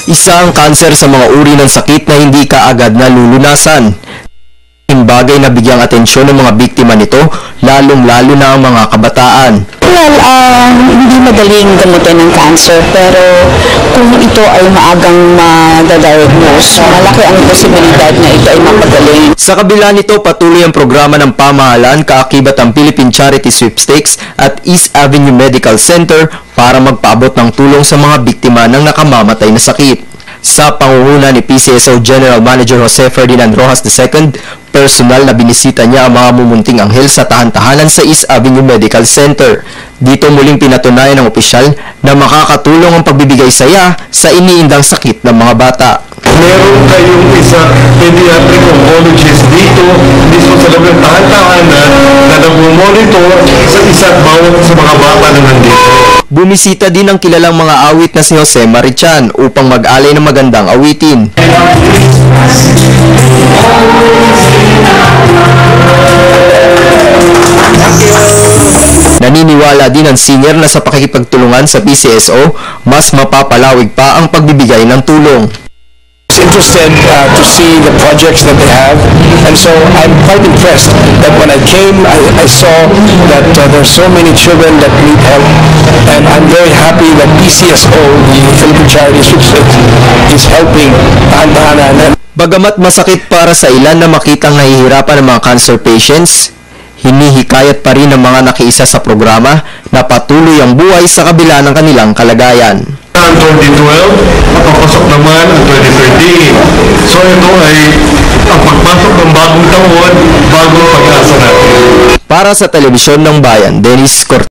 Isa ang kanser sa mga uri ng sakit na hindi kaagad nalulunasan. Bagay na bigyang atensyon ng mga biktima nito, lalong-lalo na ang mga kabataan. Well, hindi madaling gamutin ng cancer, pero kung ito ay maagang madadiagnose, malaki ang posibilidad na ito ay mapagaling. Sa kabila nito, patuloy ang programa ng pamahalaan kaakibat ang Philippine Charity Sweepstakes at East Avenue Medical Center para magpaabot ng tulong sa mga biktima ng nakamamatay na sakit. Sa pangunguna ni PCSO General Manager Jose Ferdinand Rojas II, personal na binisita niya ang mga mumunting anghel sa tahan-tahanan sa East Avenue Medical Center. Dito muling pinatunayan ng opisyal na makakatulong ang pagbibigay saya sa iniindang sakit ng mga bata. Meron kayong isang pediatric oncologist dito, mismo sa loob ng tahan-tahanan na nag-monitor sa isa't bawat sa mga bata na nandito. Bumisita din ang kilalang mga awit na si Jose Marichan upang mag-alay ng magandang awitin. Naniniwala din ang singer na sa pakikipagtulungan sa PCSO, mas mapapalawig pa ang pagbibigay ng tulong. Interested to see the projects that they have, and so I'm quite impressed that when I came I saw that there's so many children that need help, and I'm very happy that PCSO, the Philippine Charity Sweepstakes, is helping tahan-tahanan. Bagamat masakit para sa ilan na makitang nahihirapan ng mga cancer patients, hinihikayat pa rin ng mga nakiisa sa programa na patuloy ang buhay sa kabila ng kanilang kalagayan. Ang 2012, napapasok naman ang 2013. So ito ay ang pagpasok ng bagong taon, bagong pag-asa natin. Para sa Telebisyon ng Bayan, Dennis Cortez.